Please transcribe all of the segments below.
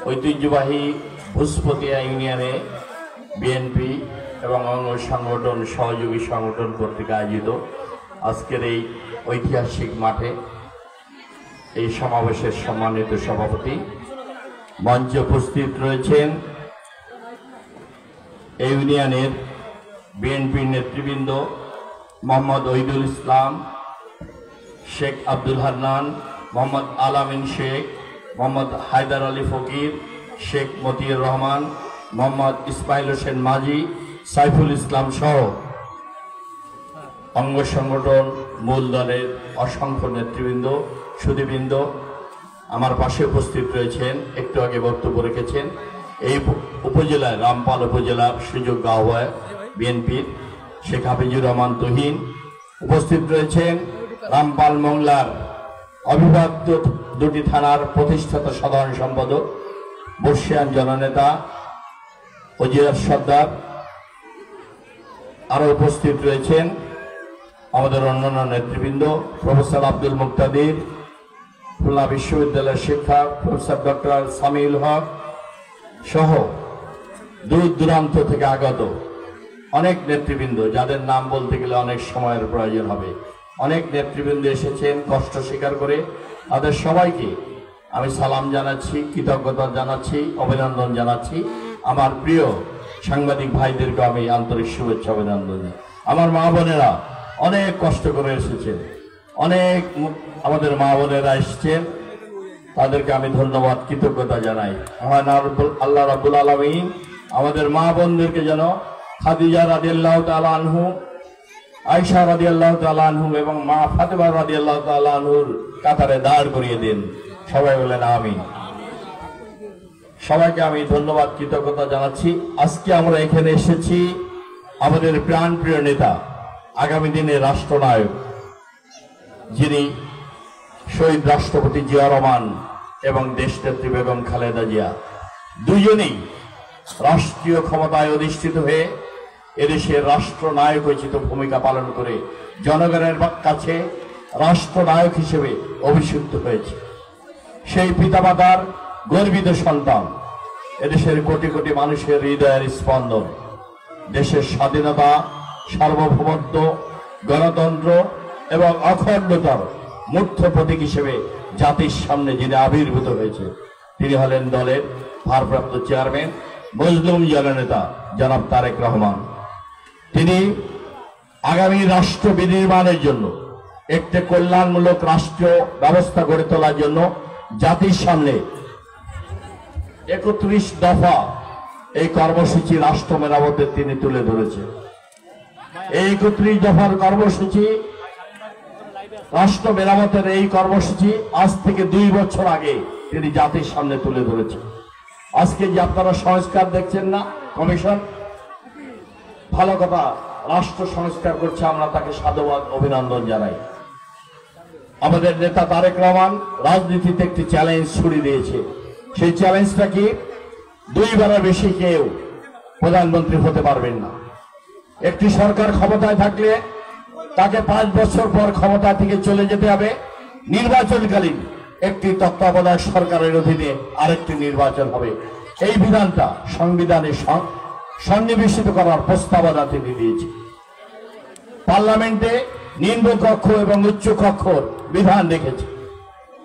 ঐতিহ্যবাহী ভূসপতিয়া ইউনিয়নে বিএনপি এবং অঙ্গ সংগঠন সহযোগী সংগঠন কর্তৃক আয়োজিত আজকের এই ঐতিহাসিক মাঠে এই সমাবেশের সম্মানিত সভাপতি মঞ্চে উপস্থিত রয়েছেন এই ইউনিয়নের বিএনপির নেতৃবৃন্দ মোহাম্মদ ওহিদুল ইসলাম, শেখ আব্দুল হান্নান, মোহাম্মদ আলামিন শেখ, মোহাম্মদ হায়দার আলী ফকির, শেখ মতিউর রহমান, মোহাম্মদ ইসমাইল হোসেন মাঝি, সাইফুল ইসলাম সহ অঙ্গ সংগঠন মূল দলের অসংখ্য নেতৃবৃন্দ, সুধীবৃন্দ আমার পাশে উপস্থিত রয়েছেন। একটু আগে বক্তব্য রেখেছেন এই উপজেলায় রামপাল উপজেলার সুযোগ্য আহ্বায়ক বিএনপির শেখ হাফিজুর রহমান তুহিন, উপস্থিত রয়েছেন রামপাল মংলার অবিভক্ত দুটি থানার প্রতিষ্ঠাতা সাধারণ সম্পাদক বর্ষিয়ান জননেতা ওজিয়ার সর্দার, আরো উপস্থিত রয়েছেন আমাদের অন্যান্য নেতৃবৃন্দ প্রফেসর আব্দুল মুক্তাদির, খুলনা বিশ্ববিদ্যালয়ের শিক্ষক প্রফেসর ডক্টর সামিউল হক সহ দূর দূরান্ত থেকে আগত অনেক নেতৃবৃন্দ, যাদের নাম বলতে গেলে অনেক সময়ের প্রয়োজন হবে। অনেক নেতৃবৃন্দ এসেছেন কষ্ট স্বীকার করে। তাদের সবাইকে আমি সালাম জানাচ্ছি, কৃতজ্ঞতা জানাচ্ছি, অভিনন্দন জানাচ্ছি। আমার প্রিয় সাংবাদিক ভাইদেরকে আমি আন্তরিক শুভেচ্ছা অভিনন্দন। আমার মা বোনেরা অনেক কষ্ট করে এসেছেন, অনেক আমাদের মা বোনেরা এসেছেন, তাদেরকে আমি ধন্যবাদ কৃতজ্ঞতা জানাই। মহান আল্লাহ রাব্বুল আলামিন আমাদের মা বোনদেরকে যেন খাদিজা রাদিয়াল্লাহু তাআলা আনহু, আয়েশা রাদিয়াল্লাহু তাআলা আনহু এবং মা ফাতেমা রাদিয়াল্লাহু তাআলা আনহুর কাতারে দাঁড় করিয়ে দেন। সবাই বলেন আমিন। সবাইকে আমি ধন্যবাদ কৃতজ্ঞতা জানাচ্ছি। আজকে আমরা এখানে এসেছি আমাদের প্রাণপ্রিয় নেতা, আগামী দিনের রাষ্ট্রনায়ক, যিনি শহীদ রাষ্ট্রপতি জিয়া রহমান এবং দেশনেত্রী বেগম খালেদা জিয়া দুজনেই রাষ্ট্রীয় ক্ষমতায় অধিষ্ঠিত হয়ে এদেশের রাষ্ট্রনায়ক উচিত ভূমিকা পালন করে জনগণের কাছে রাষ্ট্রনায়ক হিসেবে অভিষিক্ত হয়েছে। সেই পিতামাতার গর্বিত সন্তান, এদেশের কোটি কোটি মানুষের হৃদয়ের স্পন্দন, দেশের স্বাধীনতা, সার্বভৌমত্ব, গণতন্ত্র এবং অখণ্ডতার মূর্ত প্রতীক হিসেবে জাতির সামনে যিনি আবির্ভূত হয়েছে, তিনি হলেন দলের ভারপ্রাপ্ত চেয়ারম্যান মজলুম জননেতা জনাব তারেক রহমান। তিনি আগামী রাষ্ট্র বিনির্মাণের জন্য একটি কল্যাণমূলক রাষ্ট্রীয় ব্যবস্থা গড়ে তোলার জন্য জাতির সামনে ৩১ দফা এই কর্মসূচি রাষ্ট্র মেরামতের তিনি তুলে ধরেছেন। এই ৩১ দফার কর্মসূচি, রাষ্ট্র মেরামতের এই কর্মসূচি আজ থেকে ২ বছর আগে তিনি জাতির সামনে তুলে ধরেছেন। আজকে যে আপনারা সংস্কার দেখছেন না, কমিশন, ভালো কথা, রাষ্ট্র সংস্কার করছে, আমরা তাকে সাধুবাদ অভিনন্দন জানাই। আমাদের নেতা তারেক রহমান রাজনীতিতে একটি চ্যালেঞ্জ ছুড়ে দিয়েছে। সেই চ্যালেঞ্জটা কি? ২ বারের বেশি কেউ প্রধানমন্ত্রী হতে পারবেন না। একটি সরকার ক্ষমতায় থাকলে তাকে 5 বছর পর ক্ষমতা থেকে চলে যেতে হবে। নির্বাচনকালীন একটি তত্ত্বাবধায়ক সরকারের অধীনে আরেকটি নির্বাচন হবে। এই বিধানটা সংবিধানে সন্নিবেশিত করার প্রস্তাবনা তিনি দিয়েছে। পার্লামেন্টে নিম্নকক্ষ এবং উচ্চকক্ষর বিধান রেখেছে।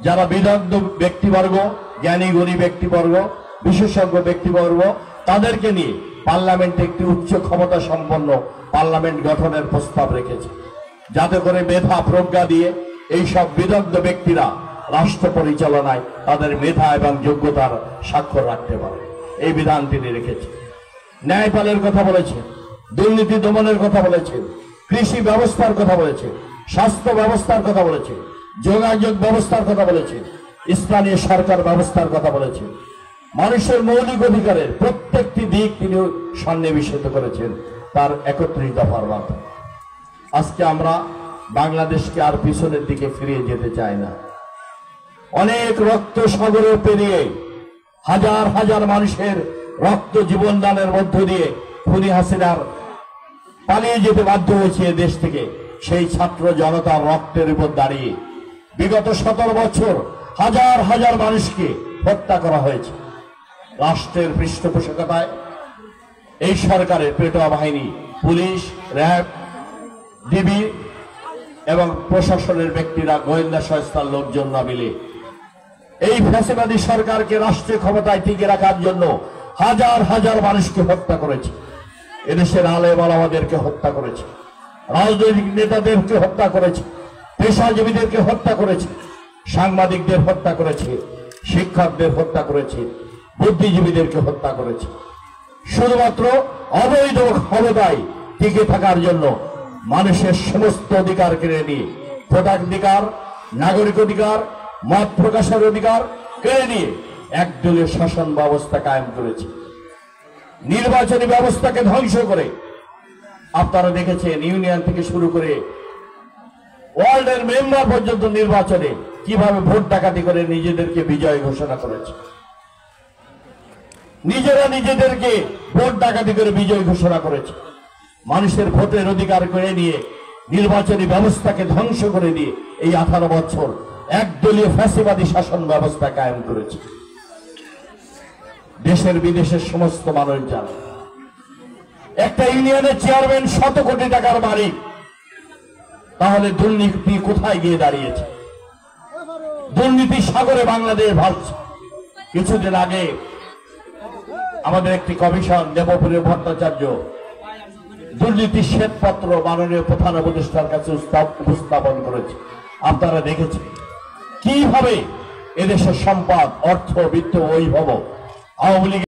যারা বিদগ্ধ ব্যক্তিবর্গ, জ্ঞানী গুণী ব্যক্তিবর্গ, বিশেষজ্ঞ ব্যক্তিবর্গ, তাদেরকে নিয়ে পার্লামেন্টে একটি উচ্চ ক্ষমতা সম্পন্ন পার্লামেন্ট গঠনের প্রস্তাব রেখেছে, যাতে করে মেধা প্রজ্ঞা দিয়ে এই সব বিদগ্ধ ব্যক্তিরা রাষ্ট্র পরিচালনায় তাদের মেধা এবং যোগ্যতার স্বাক্ষর রাখতে পারে। এই বিধান তিনি রেখেছেন। ন্যায়পালের কথা বলেছেন, দুর্নীতি দমনের কথা বলেছেন, কৃষি ব্যবস্থার কথা বলেছেন, স্বাস্থ্য ব্যবস্থার কথা বলেছেন, যোগাযোগ ব্যবস্থার কথা বলেছেন, স্থানীয় সরকার ব্যবস্থার কথা বলেছেন। মানুষের মৌলিক অধিকারের প্রত্যেকটি দিক তিনি সন্নিবেশিত করেছেন তার ৩১ দফার মাধ্যমে। আজকে আমরা বাংলাদেশকে আর পিছনের দিকে ফিরিয়ে যেতে চাই না। অনেক রক্ত সাগরে পেরিয়ে হাজার হাজার মানুষের রক্ত জীবন দানের মধ্য দিয়ে খুনি হাসিনার পালিয়ে যেতে বাধ্য হয়েছে দেশ থেকে। সেই ছাত্র জনতার রক্তের উপর দাঁড়িয়ে বিগত 17 বছর হাজার হাজার মানুষকে হত্যা করা হয়েছে। রাষ্ট্রের পৃষ্ঠপোষকতায় এই সরকারের পেটোয়া বাহিনী, পুলিশ, র্যাব, ডিবি এবং প্রশাসনের ব্যক্তিরা, গোয়েন্দা সংস্থার লোকজন না মিলে এই ফ্যাসিবাদী সরকারকে রাষ্ট্রীয় ক্ষমতায় টিকে রাখার জন্য হাজার হাজার মানুষকে হত্যা করেছে। এদেশের আলেম ওলামাদেরকে হত্যা করেছে, রাজনৈতিক নেতাদেরকে হত্যা করেছে, পেশাজীবীদেরকে হত্যা করেছে, সাংবাদিকদের হত্যা করেছে, শিক্ষকদের হত্যা করেছে, বুদ্ধিজীবীদেরকে হত্যা করেছে। শুধুমাত্র অবৈধ ক্ষমতায় টিকে থাকার জন্য মানুষের সমস্ত অধিকার কেড়ে নিয়ে, ভোটাধিকার, নাগরিক অধিকার, মত প্রকাশের অধিকার কেড়ে নিয়ে একদলীয় শাসন ব্যবস্থা কায়েম করেছে। নির্বাচনী ব্যবস্থাকে ধ্বংস করে আপনারা দেখেছেন ইউনিয়ন থেকে শুরু করে ওয়ার্ল্ডের মেম্বার পর্যন্ত নির্বাচনে কিভাবে ভোট ডাকাতি করে নিজেদেরকে বিজয় ঘোষণা করেছে। নিজেরা নিজেদেরকে ভোট ডাকাতি করে বিজয় ঘোষণা করেছে। মানুষের ভোটের অধিকার করে নিয়ে নির্বাচনী ব্যবস্থাকে ধ্বংস করে দিয়ে এই 18 বছর একদলীয় ফ্যাসিবাদী শাসন ব্যবস্থা কায়েম করেছে। দেশের বিদেশের সমস্ত মানুষ জানে একটা ইউনিয়নের চেয়ারম্যান 100 কোটি টাকার মালিক, তাহলে দুর্নীতি কোথায় গিয়ে দাঁড়িয়েছে? দুর্নীতি সাগরে বাংলাদেশ ভাসছে। কিছুদিন আগে আমাদের একটি কমিশন, দেবপুরী ভট্টাচার্য, দুর্নীতি শ্বেতপত্র মাননীয় প্রধান উপদেষ্টার কাছে উপস্থাপন করেছে। আপনারা দেখেছেন কিভাবে এদেশের সম্পদ, অর্থ, বিত্ত, বৈভব আওয়ামী লীগ